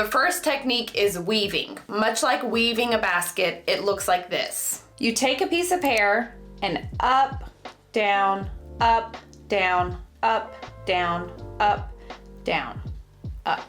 The first technique is weaving. Much like weaving a basket, it looks like this. You take a piece of hair and up, down, up, down, up, down, up, down, up.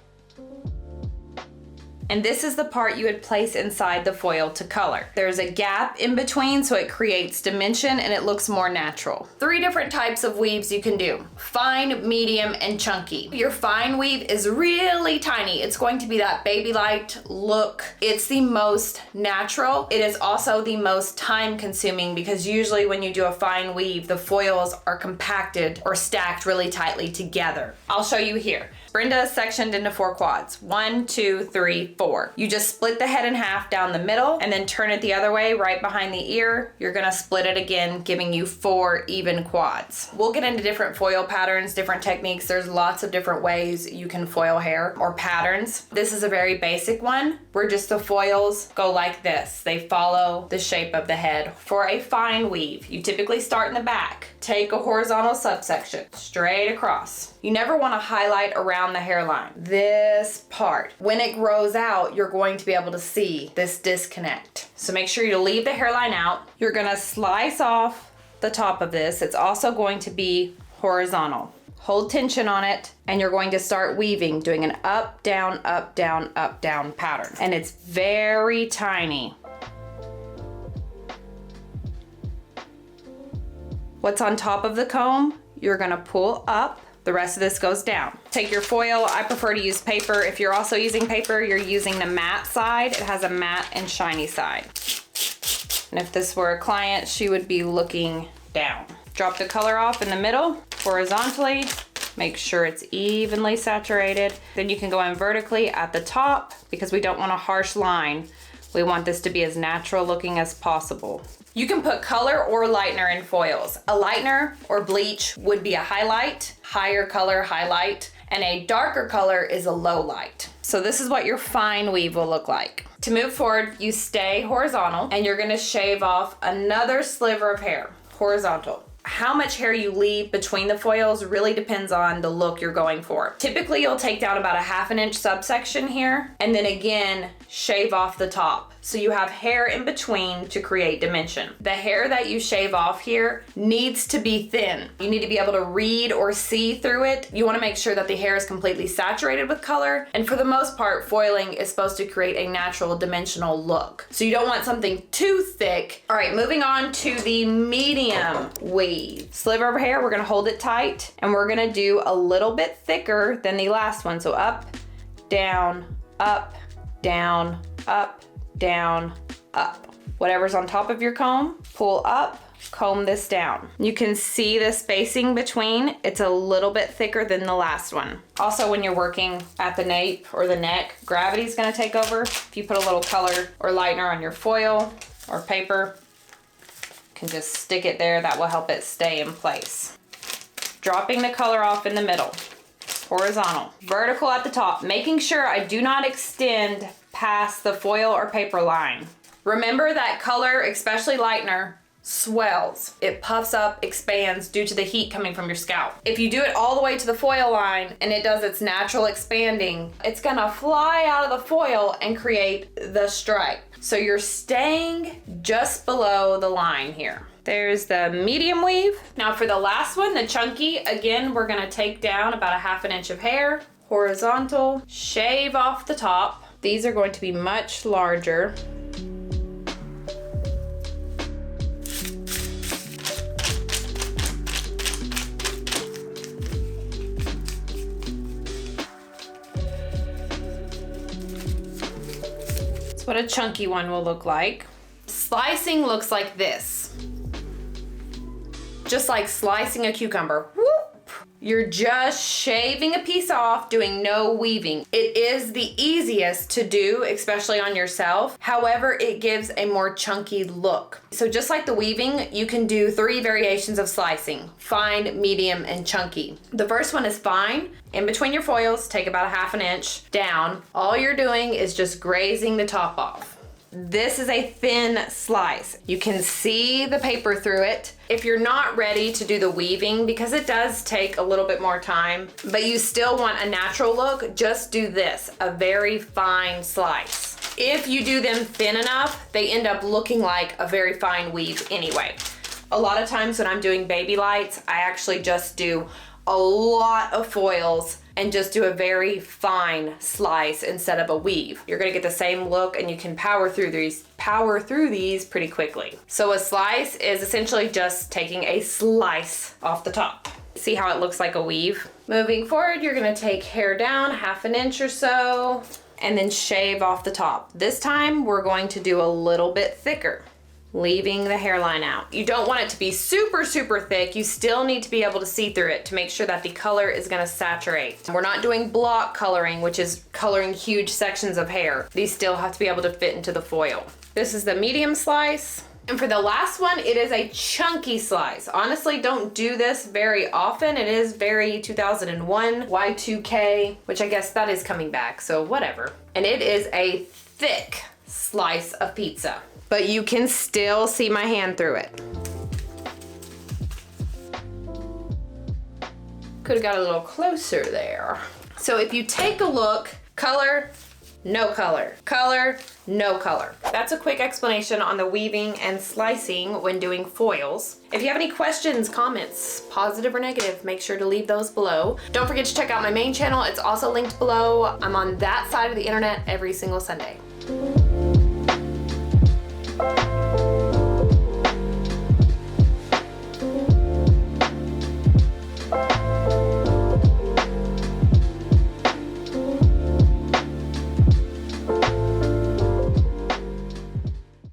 And this is the part you would place inside the foil to color. There's a gap in between so it creates dimension and it looks more natural. 3 different types of weaves you can do: fine, medium, and chunky. Your fine weave is really tiny. It's going to be that baby light look. It's the most natural. It is also the most time consuming because usually when you do a fine weave, the foils are compacted or stacked really tightly together. I'll show you here. Brenda is sectioned into 4 quads. 1, 2, 3, 4. You just split the head in half down the middle and then turn it the other way right behind the ear. You're gonna split it again, giving you 4 even quads. We'll get into different foil patterns, different techniques. There's lots of different ways you can foil hair or patterns. This is a very basic one where just the foils go like this. They follow the shape of the head. For a fine weave, you typically start in the back. Take a horizontal subsection straight across. You never want to highlight around the hairline. This part. When it grows out, you're going to be able to see this disconnect. So make sure you leave the hairline out. You're going to slice off the top of this. It's also going to be horizontal. Hold tension on it, and you're going to start weaving, doing an up, down, up, down, up, down pattern. And it's very tiny. What's on top of the comb, you're gonna pull up. The rest of this goes down. Take your foil. I prefer to use paper. If you're also using paper, you're using the matte side. It has a matte and shiny side. And if this were a client, she would be looking down. Drop the color off in the middle, horizontally. Make sure it's evenly saturated. Then you can go in vertically at the top because we don't want a harsh line. We want this to be as natural looking as possible. You can put color or lightener in foils. A lightener or bleach would be a highlight, higher color highlight, and a darker color is a low light. So this is what your fine weave will look like. To move forward, you stay horizontal and you're gonna shave off another sliver of hair, horizontal. How much hair you leave between the foils really depends on the look you're going for. Typically, you'll take down about a 1/2 inch subsection here, and then again, shave off the top. So you have hair in between to create dimension. The hair that you shave off here needs to be thin. You need to be able to read or see through it. You wanna make sure that the hair is completely saturated with color, and for the most part, foiling is supposed to create a natural dimensional look. So you don't want something too thick. All right, moving on to the medium weave. Sliver of hair, we're gonna hold it tight, and we're gonna do a little bit thicker than the last one. So up, down, up, down, up, down, up. Whatever's on top of your comb, pull up, comb this down. You can see the spacing between. It's a little bit thicker than the last one. Also, when you're working at the nape or the neck, gravity's gonna take over. If you put a little color or lightener on your foil or paper, you can just stick it there. That will help it stay in place. Dropping the color off in the middle. Horizontal. Vertical at the top, making sure I do not extend past the foil or paper line. Remember that color, especially lightener, swells. It puffs up, expands due to the heat coming from your scalp. If you do it all the way to the foil line and it does its natural expanding, it's gonna fly out of the foil and create the stripe. So you're staying just below the line here. There's the medium weave. Now for the last one, the chunky, again, we're gonna take down about a 1/2 inch of hair, horizontal, shave off the top. These are going to be much larger. That's what a chunky one will look like. Slicing looks like this. Just like slicing a cucumber. Whoop. You're just shaving a piece off, doing no weaving. It is the easiest to do, especially on yourself. However, it gives a more chunky look. So just like the weaving, you can do 3 variations of slicing: fine, medium, and chunky. The first one is fine. In between your foils, take about a 1/2 inch down. All you're doing is just grazing the top off. This is a thin slice. You can see the paper through it. If you're not ready to do the weaving, because it does take a little bit more time, but you still want a natural look, just do this, a very fine slice. If you do them thin enough, they end up looking like a very fine weave anyway. A lot of times when I'm doing baby lights, I actually just do a lot of foils and just do a very fine slice instead of a weave. You're gonna get the same look and you can power through these pretty quickly. So a slice is essentially just taking a slice off the top. See how it looks like a weave? Moving forward, you're gonna take hair down 1/2 inch or so and then shave off the top. This time we're going to do a little bit thicker, leaving the hairline out. You don't want it to be super, super thick. You still need to be able to see through it to make sure that the color is gonna saturate. We're not doing block coloring, which is coloring huge sections of hair. These still have to be able to fit into the foil. This is the medium slice. And for the last one, it is a chunky slice. Honestly, don't do this very often. It is very 2001, Y2K, which I guess that is coming back, so whatever. And it is a thick slice of pizza, but you can still see my hand through it. Could have got a little closer there. So if you take a look, color, no color, color, no color. That's a quick explanation on the weaving and slicing when doing foils. If you have any questions, comments, positive or negative, make sure to leave those below. Don't forget to check out my main channel. It's also linked below. I'm on that side of the internet every single Sunday.